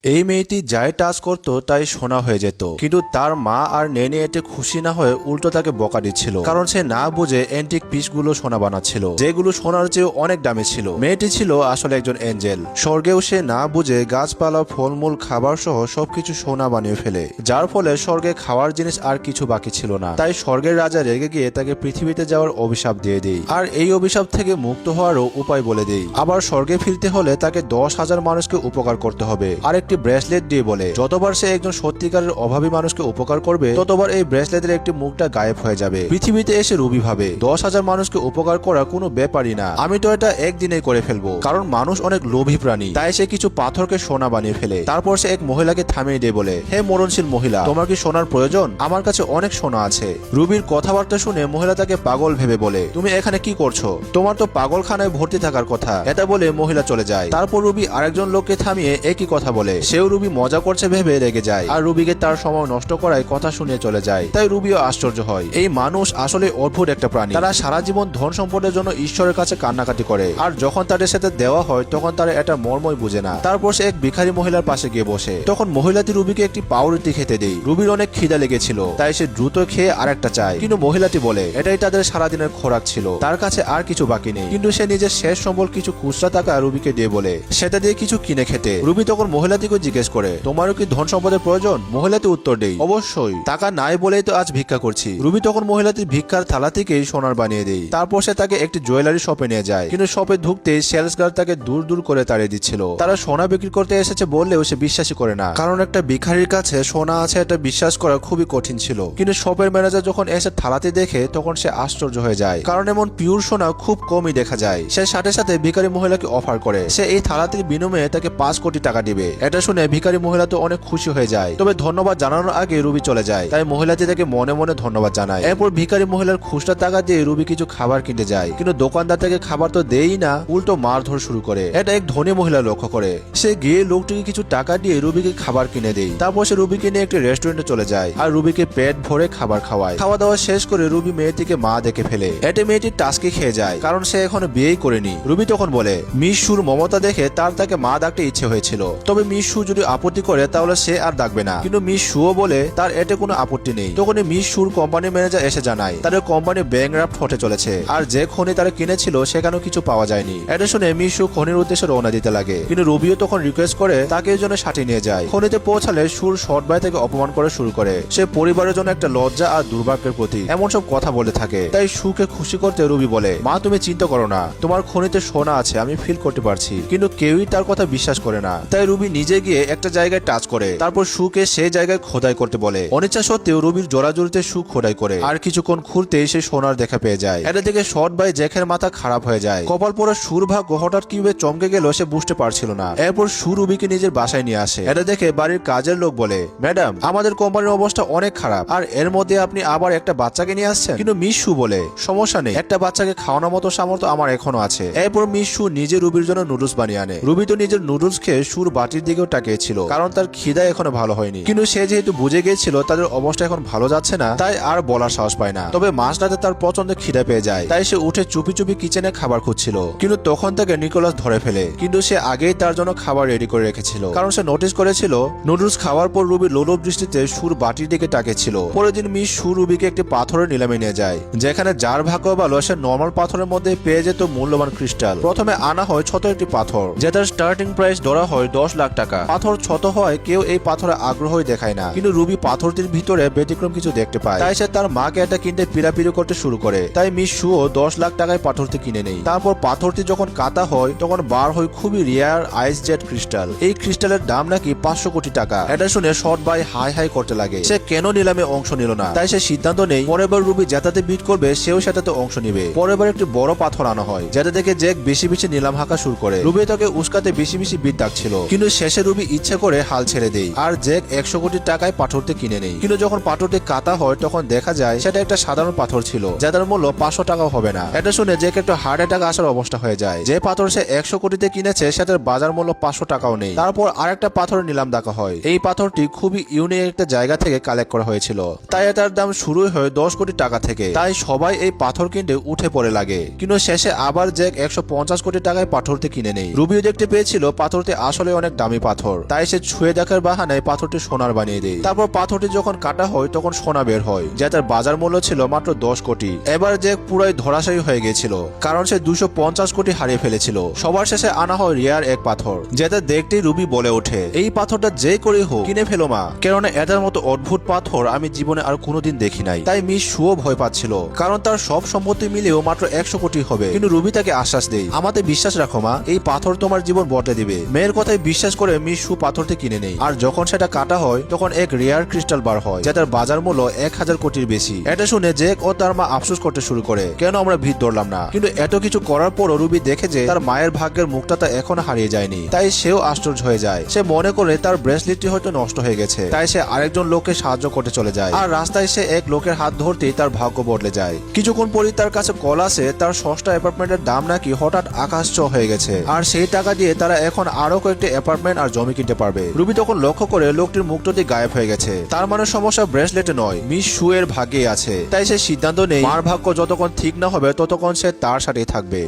এই মেয়েটি যাই টাচ করত তাই সোনা হয়ে যেত, কিন্তু তার মা আর নেনি এতে খুশি না হয়ে উল্টো তাকে বকা দিচ্ছিল, কারণ সে না বুঝে অ্যান্টিক পিসগুলো সোনা বানাচ্ছিল, যেগুলো সোনার চেয়েও অনেক দামি ছিল। মেয়েটি ছিল আসলে একজন এঞ্জেল। স্বর্গেও সে না বুঝে গাছপালা, ফলমূল, খাবার সহ সবকিছু সোনা বানিয়ে ফেলে, যার ফলে স্বর্গে খাওয়ার জিনিস আর কিছু বাকি ছিল না। তাই স্বর্গের রাজা রেগে গিয়ে তাকে পৃথিবীতে যাওয়ার অভিশাপ দিয়ে দেয়, আর এই অভিশাপ থেকে মুক্ত হওয়ারও উপায় বলে দেয়। আবার স্বর্গে ফিরতে হলে তাকে 10,000 মানুষকে উপকার করতে হবে, আর একটি ব্রেসলেট দিয়ে বলে যতবার সে একজন সত্যিকারের অভাবী মানুষকে উপকার করবে ততবার এই ব্রেসলেটের একটি মুখটা গায়েব হয়ে যাবে। পৃথিবীতে এসে রুবি ভাবে 10,000 মানুষকে উপকার করা কোনো ব্যাপারই না, আমি তো এটা একদিনেই করে ফেলবো, কারণ মানুষ অনেক লোভী প্রাণী। তাই সে কিছু পাথরকে সোনা বানিয়ে ফেলে। তারপর সে এক মহিলাকে থামিয়ে দিয়ে বলে, হে মরণশীল মহিলা, তোমার কি সোনার প্রয়োজন? আমার কাছে অনেক সোনা আছে। রুবির কথাবার্তা শুনে মহিলা তাকে পাগল ভেবে বলে, তুমি এখানে কি করছো? তোমার তো পাগলখানায় ভর্তি থাকার কথা। এটা বলে মহিলা চলে যায়। তারপর রুবি আরেকজন লোককে থামিয়ে একই কথা বলে। সেও রুবি মজা করছে ভেবে রেগে যায়, আর রুবিকে তার সময় নষ্ট করায় কথা শুনিয়ে চলে যায়। তাই রুবিও আশ্চর্য হয়, এই মানুষ আসলে অদ্ভুত একটা প্রাণী। তারা সারা জীবন ধন সম্পদের জন্য ঈশ্বরের কাছে কান্নাকাটি করে, আর যখন তাদের সাথে দেওয়া হয় তখন তারা এটা মর্মই বুঝে না। তারপর সে এক ভিখারি মহিলার পাশে গিয়ে বসে। তখন মহিলাটি রুবিকে একটি পাউরুটি খেতে দেয়। রুবির অনেক খিদা লেগেছিল, তাই সে দ্রুত খেয়ে আরেকটা চায়, কিন্তু মহিলাটি বলে এটাই তাদের সারাদিনের খোরাক ছিল, তার কাছে আর কিছু বাকি নেই। কিন্তু সে নিজের শেষ সম্বল কিছু খুচরা টাকা রুবিকে দিয়ে বলে সেটা দিয়ে কিছু কিনে খেতে। রুবি তখন মহিলাটিকে জিজ্ঞেস করে, তোমারও কি ধন সম্পদের প্রয়োজন? মহিলাটি উত্তর দেয়, অবশ্যই, টাকা নাই বলেই তো আজ ভিক্ষা করছি। রুবি তখন মহিলাটির ভিক্ষার থালা থেকেই সোনার বানিয়ে দেয়। তারপর সে তাকে একটি জুয়েলারি শপে নিয়ে যায়, কিন্তু শপে ঢুকতেই সেলস গার্ড তাকে দূর দূর করে তাড়িয়ে দিচ্ছিল। তারা সোনা বিক্রি করতে এসেছে বললেও সে বিশ্বাসই করে না, কারণ একটা ভিখারির কাছে সোনা আছে এটা বিশ্বাস করা খুবই কঠিন ছিল। কিন্তু শপের ম্যানেজার যখন এসে থালাতে দেখে তখন সে আশ্চর্য হয়ে যায়, কারণ এমন পিওর সোনা খুব কমই দেখা যায়। সে সাথে সাথে ভিখারি মহিলাকে অফার করে সে এই থালাটির বিনিময়ে তাকে 5 কোটি টাকা দিবে। এটা শুনে ভিখারি মহিলা তো অনেক খুশি হয়ে যায়, তবে ধন্যবাদ জানানোর আগে রুবি চলে যায়। তাই মহিলাটি তাকে মনে মনে ধন্যবাদ জানায়। এরপর ভিখারি মহিলার খুচরা টাকা দিয়ে রুবি কিছু খাবার কিনতে যায়, কিন্তু দোকানদার তাকে খাবার তো দেই না, উল্টো মারধর শুরু করে। এটা এক ধনী মহিলা লক্ষ্য করে। সে গিয়ে লোকটিকে কিছু টাকা দিয়ে রুবিকে খাবার কিনে দেয়। তারপর সে রুবিকে নিয়ে একটি রেস্টুরেন্টে চলে যায়, আর রুবিকে পেট ভরে খাবার খাওয়ায়। খাওয়া দাওয়া শেষ করে রুবি মেয়েটিকে মা দেখে ফেলে। এতে মেয়েটি টাস্কি খেয়ে যায়, কারণ সে এখনো বিয়েই করেনি। রুবি তখন বলে মিশুর মমতা দেখে তাকে মা ডাকতে ইচ্ছে হয়েছিল, তবে মিশু যদি আপত্তি করে তাহলে সে আর ডাকবে না। কিন্তু মিশুও বলে তার এতে কোনো আপত্তি নেই। তখনই মিশুর কোম্পানির ম্যানেজার এসে জানায় তাদের কোম্পানি ব্যাংকরাপ্ট হতে চলেছে, আর যে খনি তারা কিনেছিল সেখানেও কিছু পাওয়া যায়নি। এটা শুনে মিশু খনির উদ্দেশ্যে রওনা দিতে লাগে, কিন্তু রুবিও তখন রিকোয়েস্ট করে তাকে এই জন্য সাথে নিয়ে যায়। খনিতে পৌঁছালে সুর শর্ট বাই থেকে অপমান করে শুরু করে। সে পরিবারের জন্য একটা লজ্জা আর দুর্ভাগ্যের প্রতি এমন সব কথা বলে থাকে। তাই সুকে খুশি করতে রুবি বলে, মা তুমি চিন্তা করো না, তোমার খনিতে সোনা আছে আমি ফিল করতে পারছি। কিন্তু কেউই তার কথা বিশ্বাস করে না। তাই রুবি নিজে গিয়ে একটা জায়গায় টাচ করে, তারপর সুকে সেই জায়গায় খোদাই করতে বলে। অনিচ্ছা সত্ত্বেও রুবির জোড়াজুড়িতে সু খোদাই করে, আর কিছুক্ষণ খুঁড়তেই সে সোনার দেখা পেয়ে যায়। এটা থেকে শর্ট বাই জ্যাকের মাথা খারাপ হয়ে যায়। কপাল পরে সুর ভাগ্য হঠাৎ কিভাবে চমকে গেল সে বুঝতে পারছিল না। এরপর সু রুবিকে নিজের বাসায় নিয়ে আসে। এটা দেখে বাড়ির কাজের লোক বলে, ম্যাডাম আমাদের কোম্পানির অবস্থা অনেক খারাপ, আর এর মধ্যে আপনি আবার একটা বাচ্চাকে নিয়ে আসছেন। কিন্তু মিশু বলে, সমস্যা নেই, একটা বাচ্চাকে খাওয়ানোর মতো সামর্থ্য আমার এখনো আছে। এরপর মিশু নিজে রুবির জন্য নুডলস বানিয়ে আনে। রুবি তো নিজের নুডলস খেয়ে সুর বাটির দিকেও তাকিয়েছিল, কারণ তার খিদা এখনো ভালো হয়নি। কিন্তু সে যেহেতু বুঝে গিয়েছিল তাদের অবস্থা এখন ভালো যাচ্ছে না, তাই আর বলার সাহস পায় না। তবে মাঝরাতে তার পছন্দের খিদা পেয়ে যায়, তাই সে উঠে চুপি চুপি কিচেনে খাবার খুঁজছিল। কিন্তু তখন তাকে নিকোলাস ধরে ফেলে, কিন্তু সে আগেই তার জন্য খাবার রেডি করে রেখেছিল, কারণ সে নোটিস করেছিল নুডলস খাওয়ার পর রুবি লোলভ দৃষ্টিতে সুর বাটির দিকে তাকিয়েছিল। পরের দিন মিস সুর রুবিকে একটি পাথরের নিলামে নিয়ে যায়, যেখানে যার ভাগ্য ভালো সে নর্মাল পাথরের মধ্যে পেয়ে যেত মূল্যবান ক্রিস্টাল। প্রথমে আনা হয় ছোট একটি পাথর, যেটার স্টার্টিং প্রাইস ধরা হয় 10 লাখ টাকা। পাথর ছোট হয় কেউ এই পাথরে আগ্রহই দেখায় না, কিন্তু রুবি পাথরটির ভিতরে ব্যতিক্রম কিছু দেখতে পায়। তাই সে তার মাকে এটা কিনতে পিড়াপিড়ি করতে শুরু করে। তাই মিস সুও 10 লাখ টাকায় পাথরটি কিনে নেই। তারপর পাথরটি যখন কাটা হয় তখন বার হয় খুবই রেয়ার আইস জেট ক্রিস্টাল। এই ক্রিস্টালের দাম নাকি 500 কোটি টাকা। এটা শুনে শর্ট বাই হাই হাই করতে লাগে। সে কেন নিলামে অংশ নিল না, তাই সে সিদ্ধান্ত নেই পরেরবার রুবি যেটাতে বিট করবে সেও সেটাতে অংশ নিবে। পরেরবার একটি বড় পাথর আনা হয়, যেটা দেখে জ্যাক বেশি বেশি নিলাম হাঁকা শুরু করে। রুবি তাকে উস্কাতে বেশি বেশি বিট ডাকছিল, কিন্তু শেষে রুবি ইচ্ছে করে হাল ছেড়ে দেয়, আর জ্যাক 100 কোটি টাকায় পাথরটি কিনে নেই। কিন্তু যখন পাথরটি কাটা হয় তখন দেখা যায় সেটা একটা সাধারণ পাথর ছিল, যাদের মূল্য 500 টাকাও হবে না। এটা শুনে জ্যাক একটা হার্ট অ্যাটাক আসার অবস্থা হয়ে যায়। যে পাথর সে 100 কোটিতে কিনেছে সেটার বাজার মূল্য 500 টাকাও নেই। তারপর আরেকটা পাথরের নিলাম ডাকা হয়। এই পাথরটি খুবই ইউনিক একটা জায়গা থেকে কালেক্ট করা হয়েছিল, তাই এটার দাম শুরুই হয় 10 কোটি টাকা থেকে। তাই সবাই এই পাথর কিনতে উঠে পড়ে লাগে, কিন্তু শেষে আবার জ্যাক 150 কোটি টাকায় পাথরটি কিনে নেই। রুবিও দেখতে পেয়েছিল পাথরটি আসলে অনেক দামি পাথর। পাথর, তাই সে ছুঁয়ে দেখার বাহানায় পাথরটি সোনার বানিয়ে দেয়। তারপর পাথরটি যখন কাটা হয় তখন সোনা বের হয়, যা তার বাজার মূল্য ছিল মাত্র 10 কোটি। এবার জ্যাক পুরাই ধরাশায়ী হয়ে গিয়েছিল, কারণ সে 250 কোটি হারিয়ে ফেলেছিল। সবার শেষে আনা হয় রিয়ার এক পাথর, যেটা দেখতে রুবি বলে ওঠে, এই পাথরটা যে করে হোক কিনে ফেলো মা, কেননা এটার মতো অদ্ভুত পাথর আমি জীবনে আর কোনোদিন দেখি নাই। তাই মিস সুও ভয় পাচ্ছিল, কারণ তার সব সম্পত্তি মিলেও মাত্র 100 কোটি হবে। কিন্তু রুবি তাকে আশ্বাস দেয়, আমাদের বিশ্বাস রাখো মা, এই পাথর তোমার জীবন বদলে দিবে। মেয়ের কথায় বিশ্বাস করে মিস সু পাথরটি কিনে নেয়। আর যখন সেটা কাটা হয় তখন এক রেয়ার ক্রিস্টাল বার হয়, যেটার বাজার মূল্য 1000 কোটির বেশি। এটা শুনে জ্যাক ও তার মা আফসোস করতে শুরু করে, কেন আমরা ভিড় ধরলাম না। কিন্তু এত কিছু করার পরও রুবি দেখে যে তার মায়ের ভাগ্যের মুখটা তা এখনো হারিয়ে যায়নি। তাই সেও আশ্চর্য হয়ে যায়। সে মনে করে তার ব্রেসলেটটি হয়তো নষ্ট হয়ে গেছে, তাই সে আরেকজন লোককে সাহায্য করতে চলে যায়। আর রাস্তায় সে এক লোকের হাত ধরতেই তার ভাগ্য বদলে যায়। কিছুক্ষণ পরই তার কাছে কল আসে, তার ষষ্ঠ অ্যাপার্টমেন্টের দাম নাকি হঠাৎ আকাশ ছোঁয়া হয়ে গেছে, আর সেই টাকা দিয়ে তারা এখন আরো কয়েকটি অ্যাপার্টমেন্ট আর জমি কিনতে পারবে। রুবি তখন লক্ষ্য করে লোকটির মুক্তটি গায়েব হয়ে গেছে। তার মানে সমস্যা ব্রেসলেটে নয়, মিস সু এর ভাগ্যে আছে। তাই সে সিদ্ধান্ত নেই মার ভাগ্য যতক্ষণ ঠিক না হবে ততক্ষণ সে তার সাথেই থাকবে।